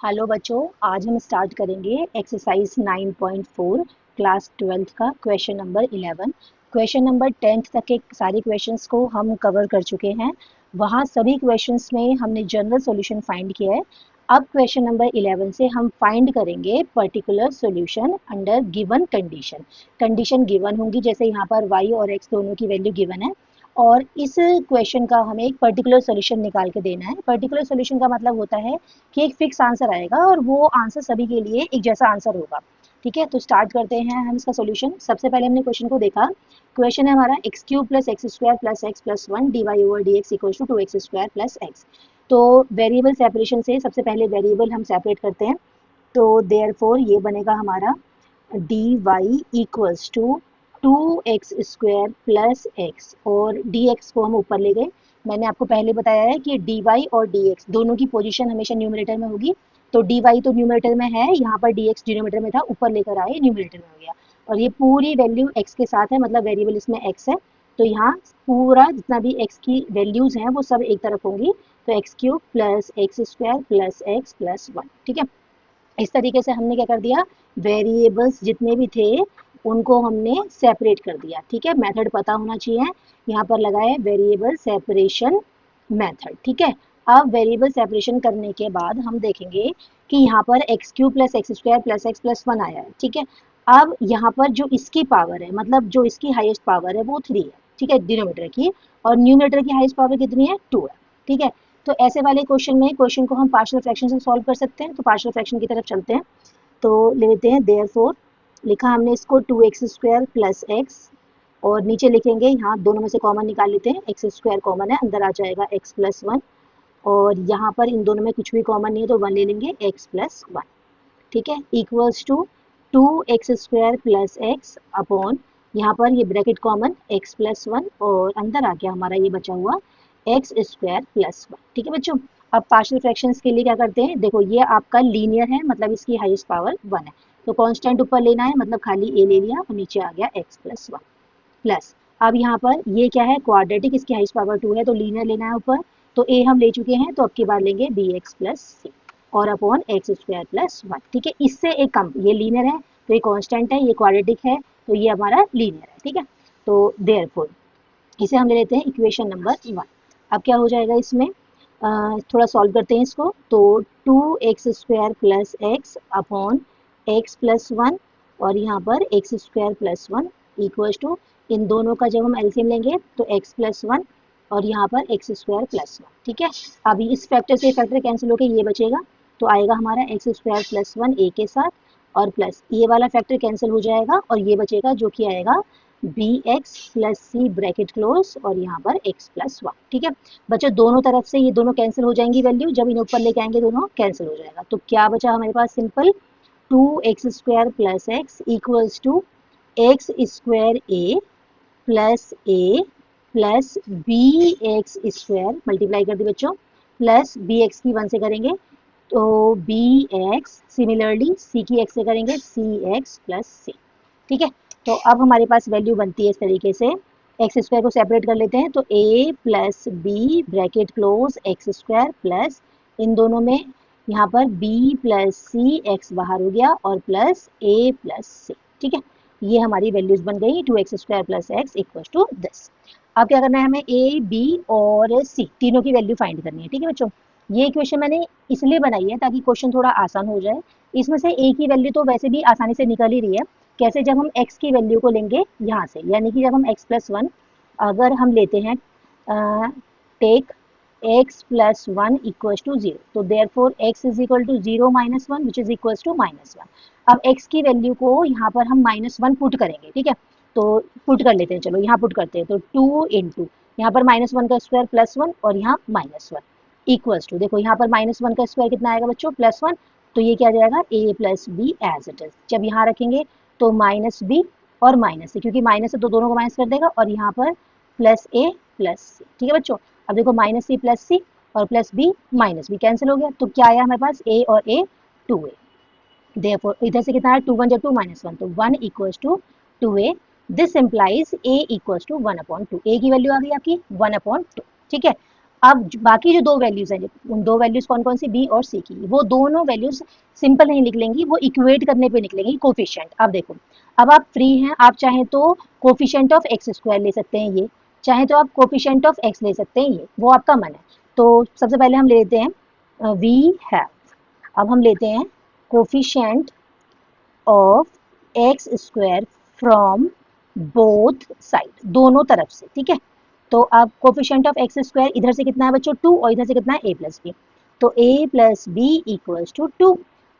Hello बच्चों, आज हम स्टार्ट करेंगे एक्सरसाइज 9.4 क्लास 12th का question number 11। Question number 10th तक के सारे क्वेश्चंस को हम कवर कर चुके हैं। वहाँ सभी क्वेश्चंस में हमने जनरल सॉल्यूशन फाइंड किया है। अब क्वेश्चन नंबर 11 से हम फाइंड करेंगे particular solution under given condition. Condition given होंगी, जैसे यहाँ पर y और x दोनों की वैल्यू गिवन है और इस क्वेश्चन का हमें एक पर्टिकुलर सॉल्यूशन निकाल के देना है। पर्टिकुलर सॉल्यूशन का मतलब होता है कि एक फिक्स आंसर आएगा और वो आंसर सभी के लिए एक जैसा आंसर होगा। ठीक है, तो स्टार्ट करते हैं हम इसका सॉल्यूशन। सबसे पहले हमने क्वेश्चन को देखा। क्वेश्चन है हमारा x cube plus x square plus x plus one d y over d x equal to x square plus x. तो वेरिएबल सेपरेशन से सबसे पहले वेरिएबल हम सेपरेट करते हैं। तो देयरफॉर ये बनेगा हमारा d y equals to 2x² plus x और dx को हम ऊपर ले गए। मैंने आपको पहले बताया है कि dy और dx दोनों की पोजीशन हमेशा न्यूमरेटर में होगी। तो dy तो न्यूमरेटर में है, यहाँ पर dx डिनोमिनेटर में था, ऊपर लेकर आए न्यूमरेटर में हो गया। और ये पूरी वैल्यू x के साथ है, मतलब वेरिएबल इसमें x है। तो यहाँ पूरा जितना भी x की वैल्यूज हैं वो सब एक तरफ होंगी। तो x cube plus x square plus x plus one. ठीक है, इस तरीके से हमने क्या कर दिया, वेरिएबल्स जितने भी थे उनको हमने सेपरेट कर दिया। ठीक है, मेथड पता होना चाहिए। यहाँ पर लगा है वेरिएबल सेपरेशन मेथड। ठीक है, अब वेरिएबल सेपरेशन करने के बाद हम देखेंगे कि यहाँ पर x cube plus x square plus x plus one आया है। ठीक है, अब यहाँ पर जो इसकी पावर है, मतलब जो इसकी हाईएस्ट पावर है वो 3 है। ठीक है, डिनोमिनेटर की, और न्यूमरेटर की हाईएस्ट पावर कितनी है, 2 है। ठीक है, तो ऐसे वाले क्वेश्चन में क्वेश्चन को हम पार्शियल फ्रैक्शन से सॉल्व कर सकते हैं। तो पार्शियल फ्रैक्शन की तरफ चलते हैं। तो लेते हैं देयरफॉर, लिखा हमने इसको 2x² प्लस एक्स, और नीचे लिखेंगे यहाँ दोनों में से कॉमन निकाल लेते हैं। एक्स स्क्वायर कॉमन है, अंदर आ जाएगा x प्लस वन, और यहाँ पर इन दोनों में कुछ भी कॉमन नहीं है तो वन ले लेंगे, x प्लस वन। ठीक है, equals to 2x² plus x upon, यहाँ पर ये bracket common x plus one, और अंदर आ गया हमारा ये बचा हुआ एक्स स्क्वायर प्लस वन। ठीक है बच्चों, अब पार्शियल फ्रैक्शंस के लिए क्या करते हैं, देखो ये आपका लीनियर है, मतलब इसकी हाईएस्ट पावर वन है। तो कांस्टेंट ऊपर लेना है, मतलब खाली a ले लिया और नीचे आ गया x प्लस वन प्लस। अब यहाँ पर ये क्या है, क्वाड्रेटिक, इसकी हाईएस्ट पावर टू है तो लीनियर लेना है ऊपर। तो a हम ले चुके हैं, तो अब की बार लेंगे bx प्लस सी और upon x square plus one. ठीक है, इससे एक कम, ये लीनियर है तो ये कांस्टेंट है, ये क्वाड्रेटिक है तो ये हमारा लीनियर है। ठीक है, तो देयरफॉर इसे हम ले लेते हैं इक्वेशन नंबर वन। अब क्या हो जाएगा इसमें, थोड़ा सॉल्व करते हैं इसको। तो 2x² plus x upon x plus one, और यहाँ पर x square plus one equal to, इन दोनों का जब हम एलसीएम लेंगे तो x प्लस वन और यहाँ पर एक्स स्क्वायर प्लस वन। ठीक है, अभी इस फैक्टर से फैक्टर कैंसिल होकर ये बचेगा, तो आएगा हमारा x square plus one a के साथ, और प्लस ये वाला फैक्टर कैंसिल हो जाएगा और ये बचेगा जो कि आएगा bx प्लस सी ब्रैकेट क्लोज, और यहाँ पर x प्लस वन। ठीक है बच्चों, दोनों तरफ से ये दोनों कैंसिल हो जाएंगी वैल्यू, जब इन्हें ऊपर लेके आएंगे दोनों कैंसिल हो जाएगा। तो क्या बचा हमारे पास, simple 2x² plus x equals to x square a plus b x square, multiply कर दी बच्चों, प्लस बी एक्स की वन से करेंगे तो बी एक्स, सिमिलरली सी की एक्स से करेंगे सी एक्स प्लस सी। ठीक है, तो अब हमारे पास वैल्यू बनती है इस तरीके से। एक्स स्क्वायर को सेपरेट कर लेते हैं, तो a plus b bracket close x square plus, इन दोनों में यहाँ पर b प्लस सी एक्स बाहर हो गया, और प्लस a प्लस सी। ठीक है, ये हमारी वैल्यूज बन गई 2x² plus x equal to this. अब क्या करना है, हमें a, b और c तीनों की वैल्यू फाइंड करनी है। ठीक है बच्चों, ये इक्वेशन मैंने इसलिए बनाई है ताकि क्वेश्चन थोड़ा आसान हो जाए। इसमें से a की वैल्यू तो वैसे भी आसानी से निकल ही रही है। कैसे, जब हम x की वैल्यू को लेंगे यहाँ से, यानी कि जब हम x प्लस वन अगर हम लेते हैं, take x plus one equal to zero, तो therefore x is equal to zero minus one which is equal to minus one. अब x की वैल्यू को यहाँ पर हम माइनस वन पुट करेंगे। ठीक है, तो पुट कर लेते हैं, चलो यहाँ पुट करते हैं। तो टू इंटू यहाँ पर माइनस वन का स्क्वायर प्लस वन, और यहाँ माइनस वन इक्वल्स टू, देखो यहाँ पर माइनस वन का स्क्वायर कितना आएगा बच्चों, प्लस वन, तो ये क्या आ जाएगा a plus b as it is. जब यहाँ रखेंगे तो माइनस बी और माइनस सी, क्योंकि माइनस है तो दोनों को माइनस कर देगा, और यहाँ पर प्लस ए प्लस सी। ठीक है बच्चों, अब देखो माइनस सी प्लस सी और plus b minus b cancel हो गया, तो क्या आया हमारे पास, a और a 2a। देयरफॉर इधर से कितना है, 2 1 जब 2 माइनस वन, तो 1 equals to 2a। This implies a equals to 1/2। a की वैल्यू आ गई आपकी 1/2। ठीक है, अब बाकी जो दो वैल्यूज हैं, उन दो वैल्यूज कौन कौन सी, बी और सी की, वो दोनों वैल्यूज सिंपल नहीं निकलेंगी, वो इक्वेट करने पे निकलेंगी कोफिशिएंट। अब देखो, अब आप फ्री हैं, आप चाहें तो कोफिशिएंट ऑफ एक्स स्क्वायर ले सकते हैं, ये चाहे तो आप कोफिशिएंट ऑफ एक्स ले सकते हैं, ये वो आपका मन है। तो सबसे पहले हम ले लेते हैं वी हैव, अब हम लेते हैं coefficient of x square from both side, दोनों तरफ से, ठीक है। तो अब कोफिशिएंट ऑफ एक्स स्क्वायर इधर से कितना है बच्चों, 2, और इधर से कितना है a प्लस बी, तो a प्लस बी इक्वल्स टू 2।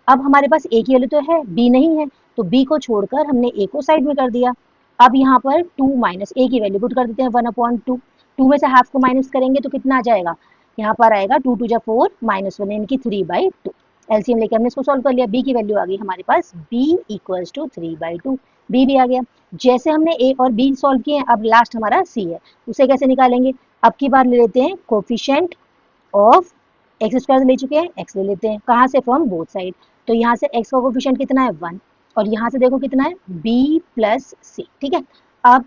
अब हमारे पास a की वैल्यू तो है, b नहीं है, तो b को छोड़कर हमने a को साइड में कर दिया। अब यहाँ पर 2 माइनस a की वैल्यू पुट कर देते हैं 1/2, 2 में से हाफ को माइनस करेंगे तो कितना आ जाएगा, यहाँ पर आएगा 2 2 जा 4 -1 यानी कि 3/2। एलसीएम लेके हमने इसको सॉल्व कर लिया, b की वैल्यू आ गई हमारे पास b इक्वल्स टू 3/2, b भी आ गया। जैसे हमने a और b सॉल्व किए, अब लास्ट हमारा c है, उसे कैसे निकालेंगे, अब की बार ले लेते हैं कोफिशिएंट ऑफ एक्स स्क्वायर ले चुके हैं, x ले लेते हैं, कहाँ से, फ्रॉम बोथ साइड। तो यहाँ से x का कोफिशिएंट कितना है 1, और यहाँ से देखो कितना है b प्लस सी, ठीक है। अब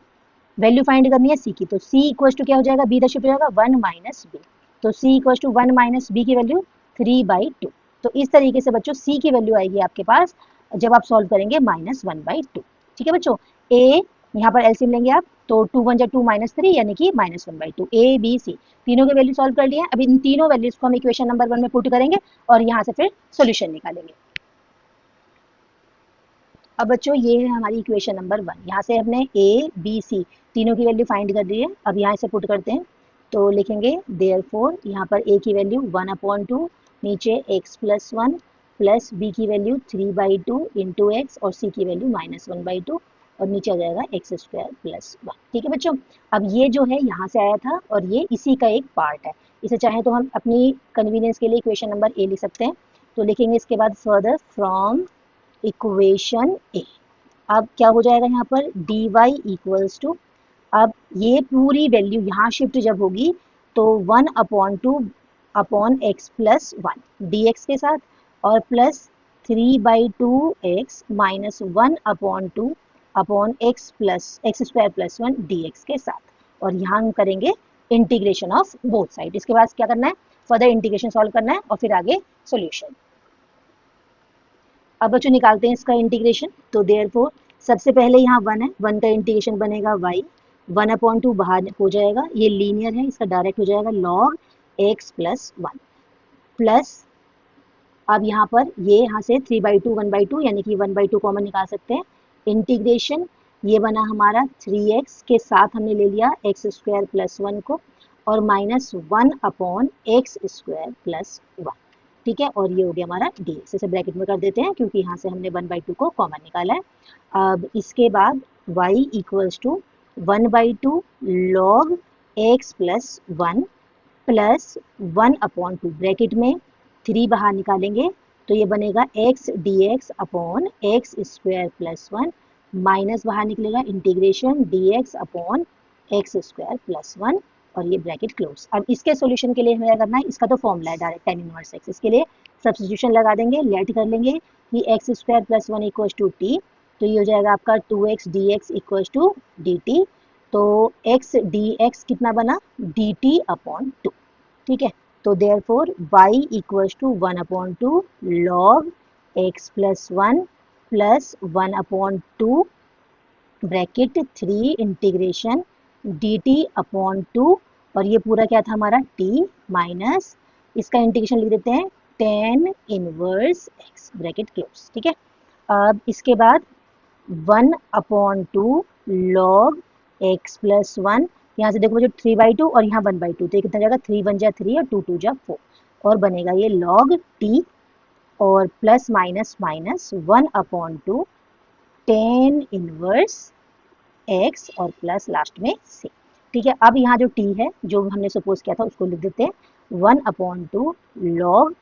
वैल्यू फाइंड करनी है c की, तो c इक्वल टू क्या हो जाएगा, b इधर शिफ्ट हो जाएगा 1 माइनस b, तो c equal to 1 minus b की वैल्यू 3/2। तो इस तरीके से बच्चों c की वैल्यू आएगी आपके पास जब आप सॉल्व करेंगे -1/2, ठीक है बच्चों। a यहाँ पर एलसीएम लेंगे आप, तो 2 1 जा 2 -3 यानी कि -1/2, a b c तीनों के वैल्यू सॉल्व कर लिए हैं। अब इन तीनों वैल्यूज को हम इक्वेशन नंबर 1 में पुट करेंगे और यहाँ से फिर सॉल्यूशन निकालेंगे। अब बच्चों ये है हमारी इक्वेशन नंबर 1, यहाँ से हमने a b c तीनों की वैल्यू फाइंड कर ली है। अब यहाँ से पुट करते हैं, तो लिखेंगे देयरफॉर, यहाँ पर a की वैल्यू 1/2, नीचे x प्लस 1 प्लस b की वैल्यू 3/2 इंटू एक्स, और c की वैल्यू -1/2, और नीचे आ जाएगा एक्स स्क्वायर प्लस 1, ठीक है बच्चों। अब ये जो है यहाँ से आया था और ये इसी का एक पार्ट है, इसे चाहे तो हम अपनी कन्वीनियंस के लिए इक्वेशन नंबर a लिख सकते हैं। तो लिखेंगे इसके बाद फर्दर फ्रॉम इक्वेशन ए, अब क्या हो जाएगा यहाँ पर dy इक्वल्स टू, अब ये पूरी वैल्यू यहाँ शिफ्ट जब होगी तो 1/2 अपॉन एक्स प्लस 1 dx के साथ, और plus 3/2 x minus 1/2 upon x square plus 1 dx के साथ, और यहाँ हम करेंगे इंटीग्रेशन ऑफ बोथ साइड। इसके बाद क्या करना है, फर्दर इंटीग्रेशन सॉल्व करना है और फिर आगे सोल्यूशन। अब बच्चों निकालते हैं इसका इंटीग्रेशन, तो देयरफॉर सबसे पहले यहाँ 1 है, 1 का इंटीग्रेशन बनेगा y, 1/2 बाहर हो जाएगा, ये लीनियर है, इसका डायरेक्ट हो जाएगा log x प्लस 1 प्लस, अब यहाँ पर ये यहाँ से 3/2 1/2 यानी कि 1/2 कॉमन निकाल सकते हैं, इंटीग्रेशन ये बना हमारा 3x के साथ हमने ले लिया एक्स स्क्वायर प्लस 1 को, और -1 अपॉन एक्स स्क्वायर प्लस 1, ठीक है। और ये हो गया हमारा dx, इसे ब्रैकेट में कर देते हैं क्योंकि यहाँ से हमने 1/2 को कॉमन निकाला है। अब इसके बाद y equals to 1/2 log x plus 1 plus 1/2 bracket में 3 बाहर निकालेंगे तो ये बनेगा x dx upon x square plus 1, minus बाहर निकलेगा integration dx upon x square plus 1, और ये ब्रैकेट क्लोज। अब इसके सॉल्यूशन के लिए हमें क्या करना है, इसका तो फॉर्मूला है डायरेक्ट tan इनवर्स x, इसके लिए सब्स्टिट्यूशन लगा देंगे, लेट कर लेंगे कि x square plus 1 equals to t, तो ये हो जाएगा आपका 2x dx equals to dt, तो x dx कितना बना dt अपॉन 2, ठीक है। तो therefore y equals to 1/2 log x plus 1 plus 1/2 bracket 3 integration dt upon 2, और ये पूरा क्या था हमारा t माइनस, इसका इंटीग्रेशन लिख देते हैं tan inverse x bracket close, ठीक है। अब इसके बाद 1/2 log x प्लस 1, यहाँ से देखो जो 3/2 और यहाँ 1/2, तो ये कितना जाएगा 3 1 जा 3 और 2 2 जा 4, और बनेगा ये log t, और plus minus minus 1/2 tan inverse x, और प्लस लास्ट में c, ठीक है। अब यहाँ जो t है जो हमने सपोज किया था उसको लिख देते हैं 1/2 log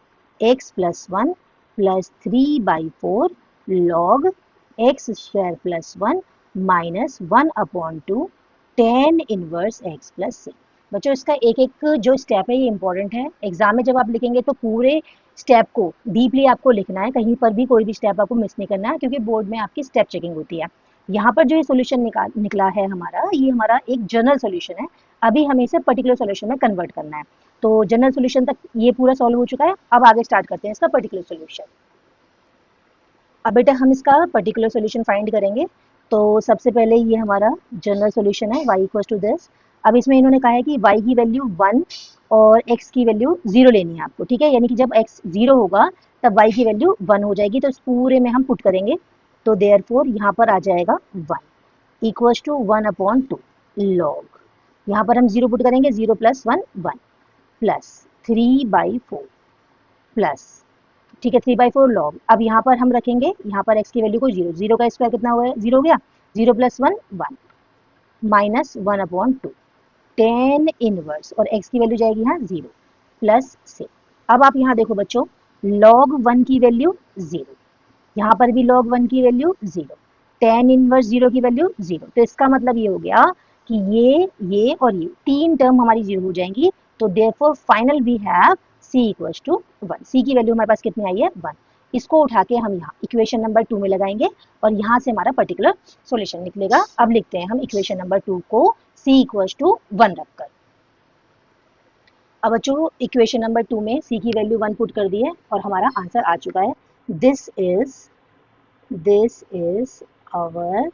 x plus 1 plus 3/4 log x square plus 1 minus 1/2 tan inverse x plus C. बच्चों इसका एक एक जो स्टेप है ये इंपॉर्टेंट है, एग्जाम में जब आप लिखेंगे तो पूरे स्टेप को डीपली आपको लिखना है, कहीं पर भी कोई भी स्टेप आपको मिस नहीं करना है, क्योंकि बोर्ड में आपकी स्टेप चेकिंग होती है। यहाँ पर जो ये सोल्यूशन निकला है हमारा, ये हमारा एक जनरल सोल्यूशन है, अभी हमें इसे पर्टिकुलर सोल्यूशन में कन्वर्ट करना है। तो जनरल सोल्यूशन तक ये पूरा सॉल्व हो चुका है। अब आगे स्टार्ट करते हैं इसका पर्टिकुलर सोल्यूशन। अब बेटा हम इसका पर्टिकुलर सोल्यूशन फाइंड करेंगे। तो सबसे पहले ये हमारा जनरल सोल्यूशन है y इक्वल टू दिस। अब इसमें इन्होंने कहा है कि y की वैल्यू 1 और x की वैल्यू 0 लेनी है आपको, ठीक है। यानी कि जब x 0 होगा तब y की वैल्यू 1 हो जाएगी। तो इस पूरे में हम पुट करेंगे, तो देयरफॉर यहाँ पर आ जाएगा 1 इक्वल टू 1/2 लॉग, यहाँ पर हम 0 पुट करेंगे, 0 + 1 1 प्लस 3/4 प्लस, ठीक है, 3/4 लॉग। अब यहाँ पर हम रखेंगे, यहाँ पर x की वैल्यू को 0, 0 का स्क्वायर कितना हुआ है, 0 हो गया, 0 + 1 1 माइनस 1/2 10 इनवर्स, और x की वैल्यू जाएगी यहाँ 0 प्लस से। अब आप यहाँ देखो बच्चों, log 1 की वैल्यू 0, यहाँ पर भी log 1 की वैल्यू 0, 10 इनवर्स 0 की वैल्यू 0। तो इसका मतलब ये हो गया कि ये और ये तीन टर्म हमारी 0 हो जाएंगी। तो therefore final we have c equals to 1। c की वैल्यू हमारे पास कितनी आई है, 1। इसको उठा के हम यहाँ इक्वेशन नंबर 2 में लगाएंगे और यहाँ से हमारा पर्टिकुलर सॉल्यूशन निकलेगा। अब लिखते हैं हम इक्वेशन नंबर 2 को c इक्वल्स टू 1 रखकर। अब बच्चों इक्वेशन नंबर 2 में c की वैल्यू 1 पुट कर दी है और हमारा आंसर आ चुका है। This is our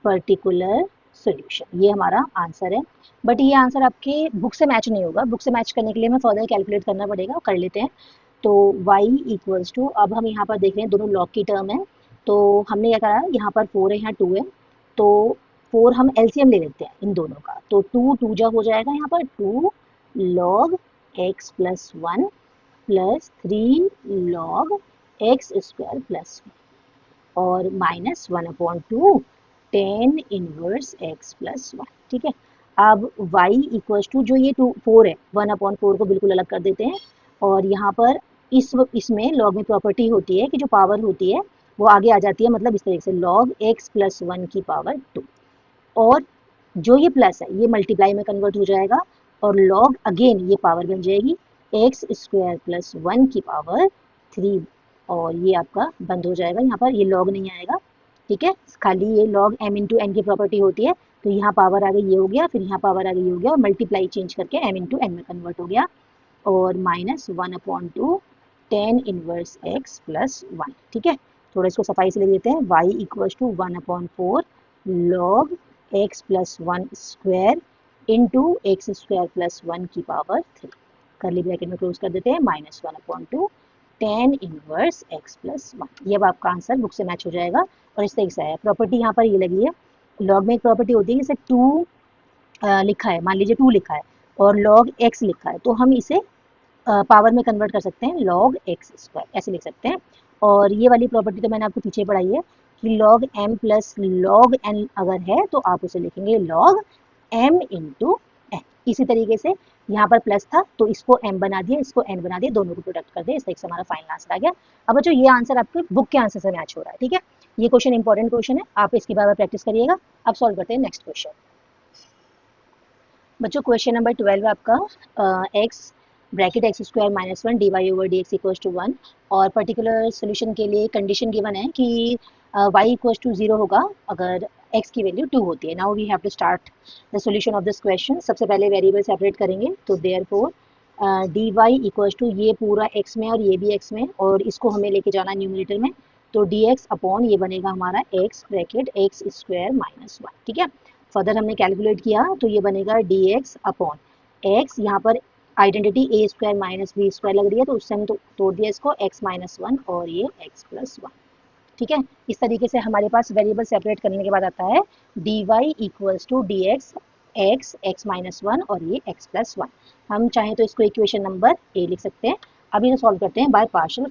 particular solution, ये हमारा आंसर है। बट ये आंसर आपके बुक से मैच नहीं होगा। बुक से मैच करने के लिए हमें फर्दर कैलकुलेट करना पड़ेगा, कर लेते हैं। तो y इक्वल्स टू, अब हम यहाँ पर देख रहे हैं दोनों लॉग की टर्म है। तो हमने क्या करा, यहाँ पर 4 है, यहाँ 2 है, तो 4 हम एलसीएम ले लेते हैं इन दोनों का। तो 2 2 जा हो जाएगा, यहाँ पर 2 log x + 1 plus 3 log x square plus 1 और माइनस 1/2 10 इनवर्स x + 1, ठीक है। अब y इक्वल्स टू, जो ये 4 है, 1/4 को बिल्कुल अलग कर देते हैं और यहाँ पर इसमें लॉग में प्रॉपर्टी होती है कि जो पावर होती है वो आगे आ जाती है, मतलब इस तरीके से log x + 1 की पावर 2, और जो ये प्लस है ये मल्टीप्लाई में कन्वर्ट हो जाएगा और log अगेन ये पावर बन जाएगी x स्क्वायर प्लस 1 की पावर 3, और ये आपका बंद हो जाएगा, यहाँ पर ये log नहीं आएगा, ठीक है। खाली ये log m इंटू n की प्रॉपर्टी होती है। तो यहाँ पावर आ गई, ये हो गया, फिर यहाँ पावर आ गई, ये हो गया, और मल्टीप्लाई चेंज करके m इंटू n में कन्वर्ट हो गया, और माइनस 1/2 10 इनवर्स x + 1, ठीक है। थोड़ा इसको सफाई से ले लेते हैं। y equals to 1/4 log x + 1 square into x square plus 1 की पावर 3, करली ब्रैकेट में क्लोज कर देते हैं, माइनस 1/2 10 इनवर्स x + 1। ये अब आपका आंसर बुक से मैच हो जाएगा और इस तरीके से आया। प्रॉपर्टी यहाँ पर ये लगी है, लॉग में एक प्रॉपर्टी होती है, जैसे 2 लिखा है, मान लीजिए 2 लिखा है और log x लिखा है, तो हम इसे पावर में कन्वर्ट कर सकते हैं, log x स्क्वायर ऐसे लिख सकते हैं। और ये वाली प्रॉपर्टी तो मैंने आपको पीछे पढ़ाई है कि log m + log n अगर है तो आप उसे लिखेंगे log m इंटू n। इसी तरीके से यहाँ पर प्लस था तो इसको m बना दिया, इसको n बना दिया, दोनों को प्रोडक्ट कर दिया, इस तरीके से हमारा फाइनल आंसर आ गया। अब बच्चों ये आंसर आपके बुक के आंसर से मैच हो रहा है, ठीक है। ये क्वेश्चन इंपॉर्टेंट क्वेश्चन है, आप इसकी बार बार प्रैक्टिस करिएगा। अब सॉल्व करते हैं नेक्स्ट क्वेश्चन। बच्चों क्वेश्चन नंबर 12 आपका x bracket x square minus 1 dy/dx equals to 1, और पर्टिकुलर सोल्यूशन के लिए कंडीशन गिवन है कि y इक्वल्स टू 0 होगा अगर x की वैल्यू 2 होती है। Now we have to start the solution of this question. सबसे पहले वेरिएबल सेपरेट करेंगे, तो देयरफॉर dy इक्वल्स टू, ये पूरा x में और ये भी x में, और इसको हमें लेके जाना न्यूमरेटर में, तो dx अपॉन ये बनेगा हमारा x bracket x square minus 1, ठीक है। फर्दर हमने कैलकुलेट किया तो ये बनेगा dx अपॉन x, यहाँ पर identity a square minus b square लग रही है तो उससे हम तोड़ दिया इसको, x - 1 और ये x + 1, ठीक है। इस तरीके से हमारे पास वेरिएबल सेपरेट करने के बाद आता है dy equals to dx x - 1 और ये x + 1। हम चाहें तो इसको इक्वेशन नंबर a लिख सकते हैं। अभी इसे सॉल्व करते हैं बाय पार्शियल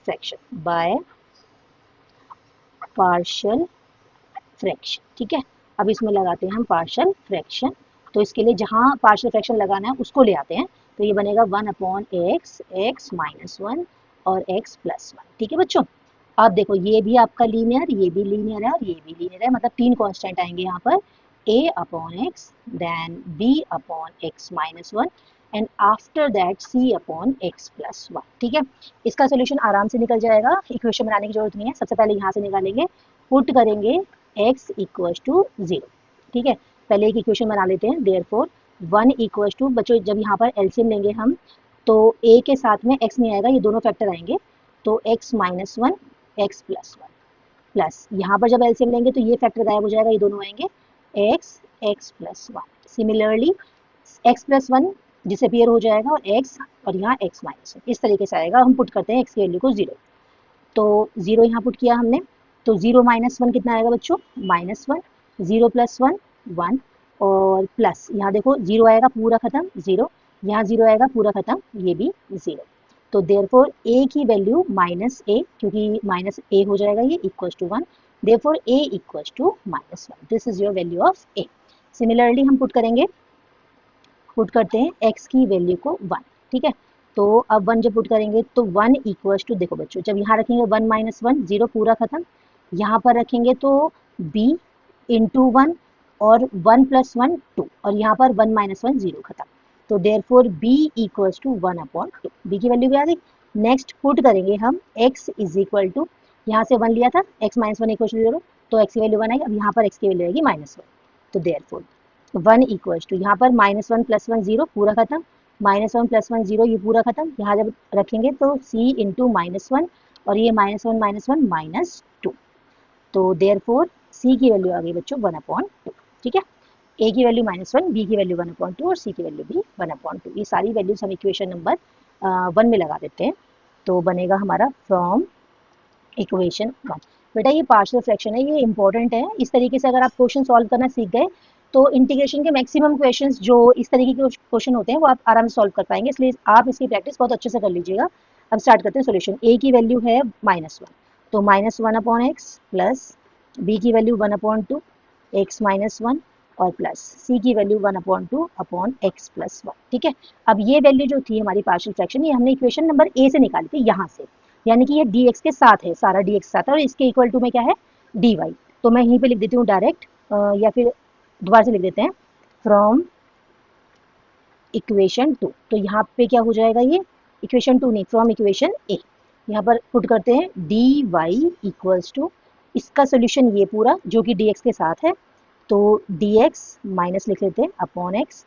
फ्रैक्शन, ठीक है। अब इसमें लगाते हैं हम पार्शियल फ्रैक्शन, तो इसके लिए जहाँ पार्शियल फ्रैक्शन लगाना है उसको ले आते हैं, तो ये बनेगा 1/x x - 1 और x + 1, ठीक है बच्चों। अब देखो ये भी आपका लीनियर, ये भी लीनियर है और ये भी लीनियर है, मतलब 3 कांस्टेंट आएंगे यहाँ पर, a/x then b/x - 1 and after that c/x + 1, ठीक है। इसका सोल्यूशन आराम से निकल जाएगा, इक्वेशन बनाने की जरूरत नहीं है। सबसे पहले यहाँ से निकालेंगे, पुट करेंगे x इक्वल्स टू 0, ठीक है। पहले एक इक्वेशन बना लेते हैं, देयरफॉर 1 इक्वल टू, बच्चों जब यहाँ पर एलसीएम लेंगे हम तो a के साथ में x नहीं आएगा, ये दोनों फैक्टर आएंगे, तो x minus one x plus one, plus यहाँ पर जब एलसीएम लेंगे तो ये फैक्टर गायब हो जाएगा, ये दोनों आएंगे x x plus one. Similarly x plus one disappear हो जाएगा और x और यहाँ x माइनस वन, इस तरीके से आएगा। हम पुट करते हैं x की वैल्यू को 0, तो 0 यहाँ पुट किया हमने, तो 0 माइनस वन कितना आएगा बच्चों, माइनस वन, 0 प्लस वन 1, और प्लस यहाँ देखो 0 आएगा पूरा खत्म 0, यहाँ 0 आएगा पूरा खत्म, ये भी 0। तो देयरफॉर a की वैल्यू माइनस a, क्योंकि माइनस a हो जाएगा ये, equal to 1, therefore a equal to minus one, this is your value of a। Similarly हम पुट करते हैं x की वैल्यू को 1, ठीक है। तो अब 1 जब पुट करेंगे तो 1 इक्वल टू, देखो बच्चों जब यहाँ रखेंगे 1 माइनस वन 0 पूरा खत्म, यहाँ पर रखेंगे तो b इंटू 1 और 1 प्लस वन 2, और यहाँ पर 1 माइनस वन 0 खत्म, तो therefore b equals to 1 upon 2, b की वैल्यू भी आ गई। नेक्स्ट पुट करेंगे हम x इज इक्वल टू, यहाँ से 1 लिया था, x minus one equal to 0, तो x की वैल्यू 1 आई, अब यहाँ पर x की वैल्यू आएगी माइनस वन, तो देयरफॉर 1 इक्वल्स टू, यहाँ पर माइनस वन प्लस वन 0 पूरा खत्म, माइनस वन प्लस वन 0 ये पूरा खत्म, यहाँ जब रखेंगे तो c इंटू माइनस वन, और ये माइनस वन माइनस टू, तो देयरफॉर c की वैल्यू आ गई बच्चों 1 अपॉन 2, ठीक है। a की वैल्यू माइनस वन, बी की वैल्यू 1 अपॉन 2 और c की वैल्यू भी 1 अपॉन 2, ये सारी वैल्यूज हम इक्वेशन नंबर 1 में लगा देते हैं, तो बनेगा हमारा फ्रॉम इक्वेशन 1। बेटा ये पार्शियल फ्रैक्शन है, ये इंपॉर्टेंट है, इस तरीके से अगर आप क्वेश्चन सॉल्व करना सीख गए तो इंटीग्रेशन के मैक्सिमम क्वेश्चंस जो इस तरीके के क्वेश्चन होते हैं वो आप आराम से सॉल्व कर पाएंगे, इसलिए आप इसकी प्रैक्टिस बहुत अच्छे से कर लीजिएगा। अब स्टार्ट करते हैं सोल्यूशन। a की वैल्यू है माइनस वन, तो minus one upon x, plus b की value 1 upon to x minus one, और प्लस c की value 1 upon two upon x plus one, ठीक है। अब ये वैल्यू जो थी हमारी पार्शियल फ्रैक्शन, ये हमने इक्वेशन नंबर a से निकाली थी यहाँ से, यानी कि ये dx के साथ है, सारा dx के साथ है, और इसके इक्वल टू में क्या है dy, तो मैं यहीं पे लिख देती हूँ डायरेक्ट, या फिर दोबारा से लिख देते हैं फ्रॉम इक्वेशन 2, तो यहाँ पे क्या हो जाएगा, ये इक्वेशन 2 नहीं, फ्रॉम इक्वेशन a, यहाँ पर पुट करते हैं dy इक्वल्स टू, इसका सोल्यूशन ये पूरा जो कि dx के साथ है, तो dx माइनस लिख लेते हैं upon x,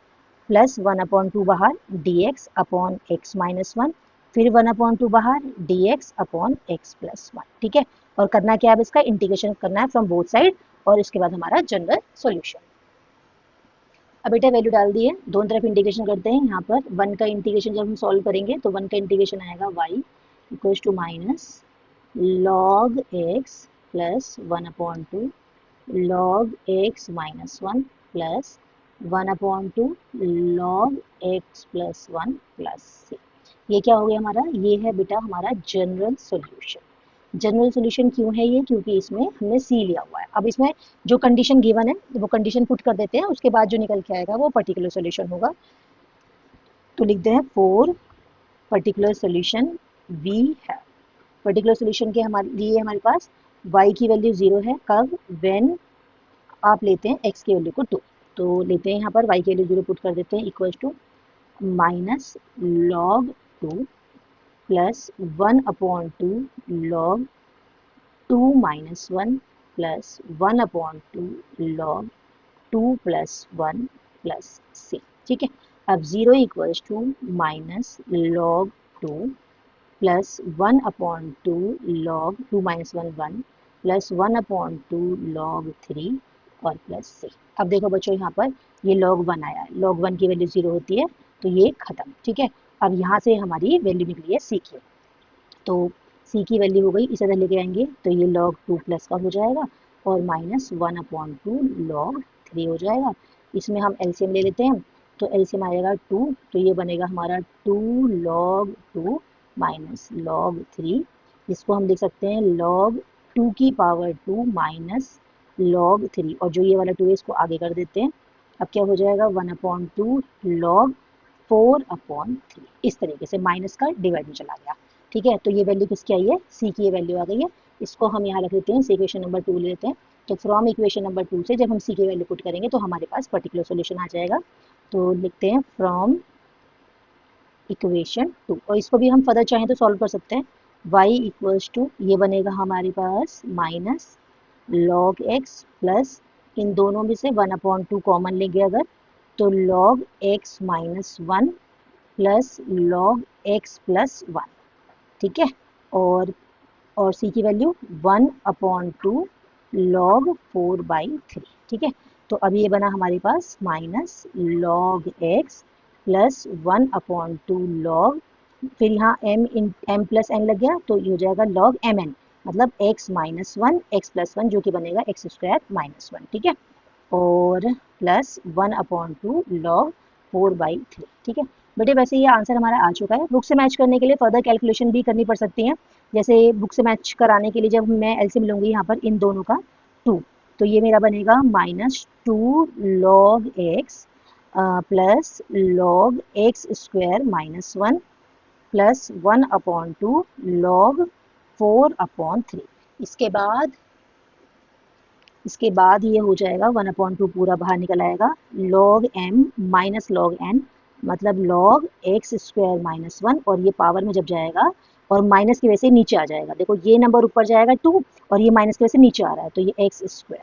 plus 1 upon to बाहर dx upon x minus one, फिर 1 अपॉन टू बाहर dx upon x plus one, ठीक है। और करना क्या है, अब इसका इंटीग्रेशन करना है फ्रॉम बोथ साइड, और इसके बाद हमारा जनरल सॉल्यूशन। अब बेटा वैल्यू डाल दी है, दोनों तरफ इंटीग्रेशन करते हैं। यहाँ पर 1 का इंटीग्रेशन जब हम सॉल्व करेंगे तो 1 का इंटीग्रेशन आएगा y equals to minus log x plus 1 upon two log x minus one, plus 1 upon two log x plus one plus c। ये क्या हो गया हमारा, ये है बेटा हमारा जनरल सॉल्यूशन। जनरल सॉल्यूशन क्यों है ये, क्योंकि इसमें हमने c लिया हुआ है। अब इसमें जो कंडीशन गिवन है वो कंडीशन पुट कर देते हैं, उसके बाद जो निकल के आएगा वो पर्टिकुलर सॉल्यूशन होगा। तो लिखते हैं फोर पर्टिकुलर सॉल्यूशन वी है। पर्टिकुलर सॉल्यूशन के हमारे लिए हमारे पास y की वैल्यू 0 है, कब, व्हेन आप लेते हैं x की वैल्यू को 2, तो लेते हैं यहाँ पर y की वैल्यू 0 पुट कर देते हैं, equal to minus log 2 plus 1 upon two log 2 minus one, plus 1 upon two log 2 plus one plus c, ठीक है। अब 0 equals to minus log 2 plus 1 upon two log 2 minus one 1, plus 1 upon two log 3 और plus c। अब देखो बच्चों यहाँ पर ये log 1 आया है, log 1 की वैल्यू 0 होती है, तो ये खत्म, ठीक है। अब यहाँ से हमारी वैल्यू निकली है c की, तो c की वैल्यू हो गई, इसे इधर लेके आएंगे तो ये log 2 प्लस का हो जाएगा, और माइनस 1 अपॉन टू log 3 हो जाएगा। इसमें हम एलसीएम ले लेते हैं, तो एलसीएम आएगा 2, तो ये बनेगा हमारा 2 log 2 माइनस log 3, जिसको हम लिख सकते हैं log 2 की पावर 2 माइनस log 3, और जो ये वाला 2 है इसको आगे कर देते हैं। अब क्या हो जाएगा 1 अपॉन टू log 4 अपॉन 3, इस तरीके से माइनस का डिवाइड में चला गया, ठीक है। तो ये वैल्यू किसकी आई है, c की ये वैल्यू आ गई है, इसको हम यहाँ रख लेते हैं, इक्वेशन नंबर 2 ले लेते हैं। तो फ्रॉम इक्वेशन नंबर 2 से जब हम c की वैल्यू पुट करेंगे तो हमारे पास पर्टिकुलर सॉल्यूशन आ जाएगा। तो लिखते हैं फ्रॉम इक्वेशन 2, और इसको भी हम फर्दर चाहें तो सॉल्व कर सकते हैं। y इक्वल्स टू, ये बनेगा हमारे पास माइनस log x प्लस इन दोनों में से 1 अपॉन टू कॉमन लेंगे अगर, तो log x minus 1 plus log x plus 1, ठीक है। और c की वैल्यू 1/2 log 4/3, ठीक है। तो अब ये बना हमारे पास minus log x plus 1/2 log, फिर यहाँ m प्लस n लग गया तो ये हो जाएगा log mn, मतलब x माइनस 1 x प्लस 1 जो कि बनेगा x स्क्वायर माइनस 1, ठीक है। और प्लस 1/2 log 4/3, ठीक है। बेटे वैसे ये आंसर हमारा आ चुका है। बुक से मैच करने के लिए फर्दर कैलकुलेशन भी करनी पड़ सकती है। जैसे बुक से मैच कराने के लिए जब मैं एलसीएम लूँगी यहाँ पर इन दोनों का 2, तो ये मेरा बनेगा -2 log x plus log x square minus 1 plus 1/2 log 4/3। इसके बाद ये हो जाएगा 1/2 पूरा बाहर निकल आएगा, log m minus log n, मतलब log x स्क्वायर माइनस 1, और ये पावर में जब जाएगा और माइनस की वजह से नीचे आ जाएगा, देखो ये नंबर ऊपर जाएगा 2 और ये माइनस की वजह से नीचे आ रहा है, तो ये x स्क्वायर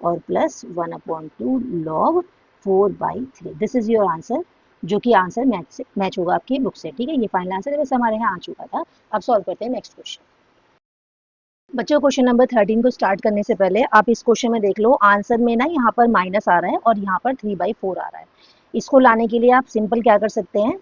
और plus 1/2 log 4/3। This is your answer, जो कि आंसर मैच होगा आपकी बुक से, ठीक है। ये फाइनल आंसर है, वैसे हमारे यहाँ आ चुका था। अब सॉल्व करते हैं नेक्स्ट क्वेश्चन। बच्चों क्वेश्चन नंबर 13 को स्टार्ट करने से पहले आप इस क्वेश्चन में देख लो, आंसर में ना यहाँ पर माइनस आ रहा है और यहाँ पर 3/4 आ रहा है। इसको लाने के लिए आप सिंपल क्या कर सकते हैं,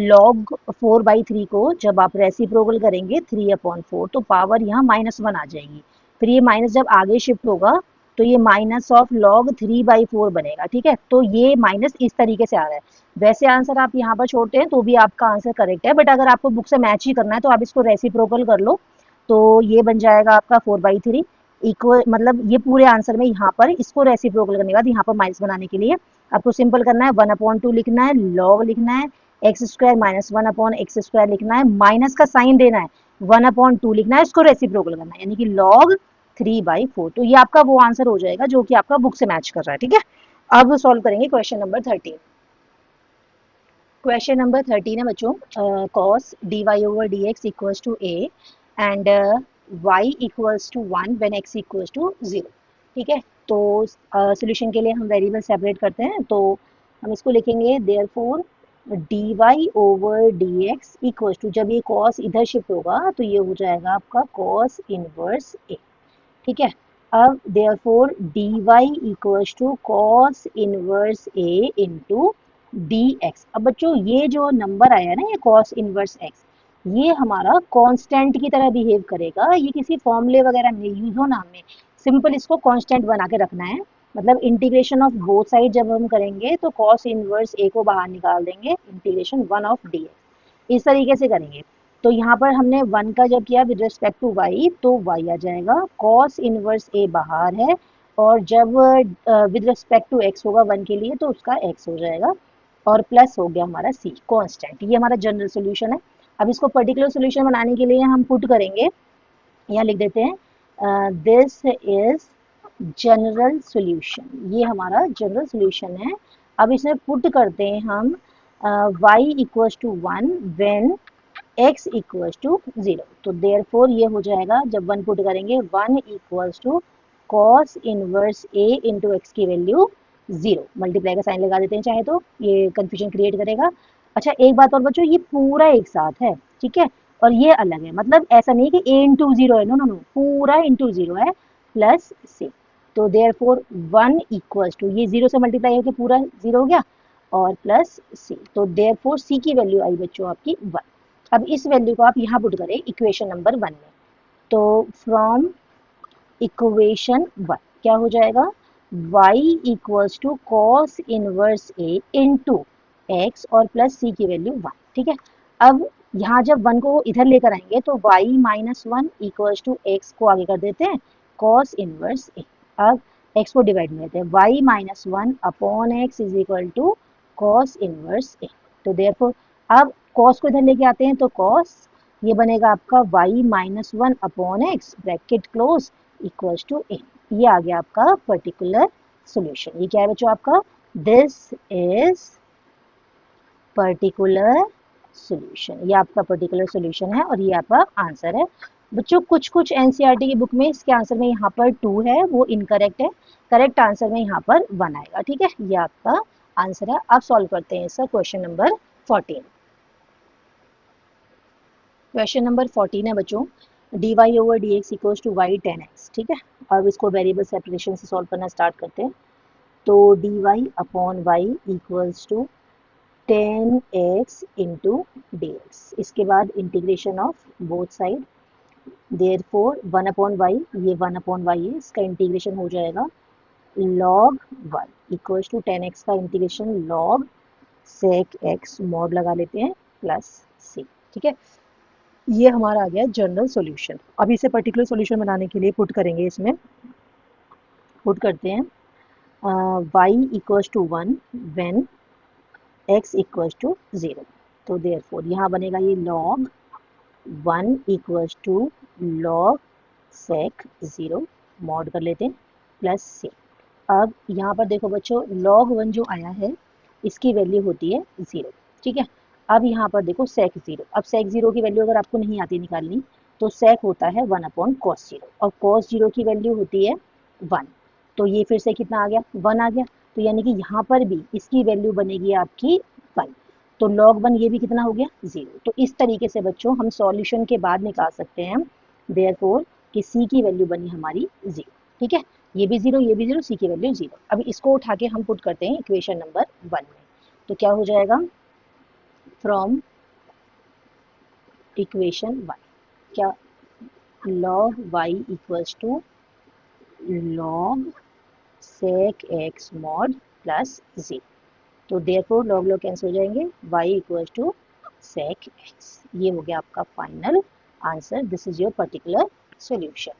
log 4/3 को जब आप रेसिप्रोकल करेंगे 3/4 तो पावर यहाँ -1 आ जाएगी, फिर ये माइनस जब आगे शिफ्ट होगा तो ये माइनस ऑफ log 3/4 बनेगा, ठीक है। तो ये माइनस इस तरीके से आ रहा है। वैसे आंसर आप यहाँ पर छोड़ते हैं तो भी आपका आंसर करेक्ट है, बट अगर आपको बुक से मैच ही करना है तो आप इसको रेसिप्रोकल कर लो, तो ये बन जाएगा आपका 4/3 इक्वल, मतलब ये पूरे आंसर में यहाँ पर इसको रेसिप्रोकल करने के बाद यहाँ पर माइनस बनाने के लिए आपको सिंपल करना है, 1/2 लिखना है, log लिखना है, x square minus 1/x square लिखना है, माइनस का साइन देना है, 1/2 लिखना है, इसको रेसिप्रोकल करना है, यानी कि log 3/4। तो ये आपका वो आंसर हो जाएगा जो कि आपका बुक से मैच कर रहा है, ठीक है। अब सॉल्व करेंगे क्वेश्चन नंबर 13। क्वेश्चन नंबर 13 है बच्चों, cos dy/dx equals to a and y equals to 1 when x equals to 0, ठीक है। तो सॉल्यूशन के लिए हम वेरिएबल सेपरेट करते हैं, तो हम इसको लिखेंगे देयरफॉर dy/dx इक्वल्स टू, जब ये cos इधर शिफ्ट होगा तो ये हो जाएगा आपका cos इनवर्स a, ठीक है। अब therefore dy equals to cos inverse a into dx। अब बच्चों ये जो नंबर आया ना, ये cos इनवर्स x, ये हमारा कांस्टेंट की तरह बिहेव करेगा, ये किसी फॉर्मूले वगैरह में यूज हो ना, हमें सिंपल इसको कांस्टेंट बना के रखना है। मतलब इंटीग्रेशन ऑफ बोथ साइड जब हम करेंगे तो cos इनवर्स a को बाहर निकाल देंगे, इंटीग्रेशन 1 ऑफ dx इस तरीके से करेंगे। तो यहाँ पर हमने 1 का जब किया विद रिस्पेक्ट टू y तो y आ जाएगा, cos इनवर्स a बाहर है, और जब विद रिस्पेक्ट टू x होगा 1 के लिए तो उसका x हो जाएगा, और प्लस हो गया हमारा c कांस्टेंट। ये हमारा जनरल सॉल्यूशन है। अब इसको पर्टिकुलर सॉल्यूशन बनाने के लिए हम पुट करेंगे, यहाँ लिख देते हैं दिस इज जनरल सॉल्यूशन, ये हमारा जनरल सॉल्यूशन है। अब इसमें पुट करते हैं हम y equals to 1 when x equals to 0, तो देयरफॉर ये हो जाएगा, जब 1 पुट करेंगे 1 equals to cos inverse a into x की वैल्यू 0, मल्टीप्लाई का साइन लगा देते हैं चाहे तो, ये कंफ्यूजन क्रिएट करेगा। अच्छा एक बात और बच्चों, ये पूरा एक साथ है, ठीक है, और ये अलग है, मतलब ऐसा नहीं कि a इंटू 0 है, नो नो नो, पूरा इंटू 0 है प्लस c। तो देयरफॉर 1 इक्वल्स टू, ये 0 से मल्टीप्लाई होकर पूरा 0 हो गया, और प्लस c, तो देयरफॉर c की वैल्यू आई बच्चों आपकी 1। अब इस वैल्यू को आप यहाँ पुट करें इक्वेशन नंबर 1 में, तो फ्रॉम इक्वेशन 1 क्या हो जाएगा, y equals to cos inverse a into x और प्लस c की वैल्यू 1, ठीक है। अब यहाँ जब 1 को इधर लेकर आएंगे तो y minus 1 equals to x को आगे कर देते हैं कॉस इनवर्स a। अब x को डिवाइड में लेते हैं, y minus 1 upon x is equal to cos inverse a। तो देयरफॉर अब cos को इधर लेके आते हैं, तो cos ये बनेगा आपका y minus 1 upon x bracket close equals to a। ये आ गया आपका पर्टिकुलर सॉल्यूशन। ये क्या है बच्चों आपका, दिस इज पर्टिकुलर सॉल्यूशन, ये आपका पर्टिकुलर सॉल्यूशन है और ये आपका आंसर है। बच्चों कुछ कुछ एनसीईआरटी की बुक में इसके आंसर में यहाँ पर 2 है, वो इनकरेक्ट है, करेक्ट आंसर में यहाँ पर 1 आएगा, ठीक है। ये आपका आंसर है। अब सॉल्व करते हैं इसका क्वेश्चन नंबर 14। क्वेश्चन नंबर 14 है बच्चों, dy over dx equals to y 10x। ठीक है, अब इसको वेरिएबल सेपरेशन से सॉल्व करना स्टार्ट करते हैं। तो dy upon y equals to 10x into dx, इसके बाद integration of both side, therefore 1 upon y, ये 1 अपॉन y है, इसका इंटीग्रेशन हो जाएगा log y equals to 10x का integration log sec x mod लगा लेते हैं प्लस c। ठीक है, ये हमारा आ गया जनरल सॉल्यूशन। अब इसे पर्टिकुलर सॉल्यूशन बनाने के लिए पुट करेंगे, इसमें पुट करते हैं y equals to 1 when x equals to 0। तो देयरफॉर यहाँ बनेगा ये log 1 equals to log sec 0 mod कर लेते हैं प्लस c। अब यहाँ पर देखो बच्चों, log 1 जो आया है इसकी वैल्यू होती है 0। ठीक है, अब यहाँ पर देखो sec 0, अब sec 0 की वैल्यू अगर आपको नहीं आती निकालनी तो sec होता है 1 अपॉन cos 0, और cos 0 की वैल्यू होती है 1। तो ये फिर से कितना आ गया, 1 आ गया। तो यानी कि यहाँ पर भी इसकी वैल्यू बनेगी आपकी 1। तो log 1 ये भी कितना हो गया, 0। तो इस तरीके से बच्चों हम सॉल्यूशन के बाद निकाल सकते हैं देयरफॉर कि c की वैल्यू बनी हमारी 0। ठीक है, ये भी 0, ये भी 0, c की वैल्यू 0। अब इसको उठा के हम पुट करते हैं इक्वेशन नंबर 1 में। तो क्या हो जाएगा, फ्रॉम इक्वेशन 1 क्या, log y equals to log sec x mod plus 0। तो देयरफॉर लॉग लॉग कैंसिल हो जाएंगे, y equals to sec x। ये हो गया आपका final answer. This is your particular solution.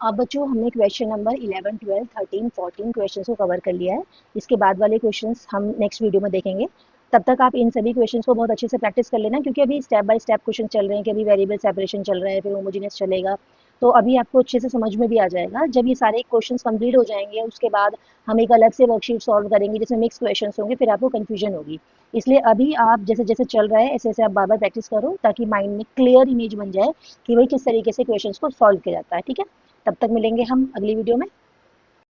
अब बच्चों हमने क्वेश्चन नंबर 11, 12, 13, 14 क्वेश्चन को कवर कर लिया है। इसके बाद वाले क्वेश्चंस हम नेक्स्ट वीडियो में देखेंगे। तब तक आप इन सभी क्वेश्चंस को बहुत अच्छे से प्रैक्टिस कर लेना, क्योंकि अभी स्टेप बाय स्टेप क्वेश्चन चल रहे हैं कि अभी वेरिएबल सेपरेशन चल रहा है, फिर होमोजेनियस चलेगा। तो अभी आपको अच्छे से समझ में भी आ जाएगा। जब ये सारे क्वेश्चंस कंप्लीट हो जाएंगे उसके बाद हम एक अलग से वर्कशीट सॉल्व करेंगे जिसमें मिक्स क्वेश्चंस होंगे, फिर आपको कन्फ्यूजन होगी। इसलिए अभी आप जैसे जैसे चल रहा है ऐसे ऐसे आप बार बार प्रैक्टिस करो, ताकि माइंड में क्लियर इमेज बन जाए कि भाई किस तरीके से क्वेश्चंस को सॉल्व किया जाता है। ठीक है, तब तक मिलेंगे हम अगली वीडियो में।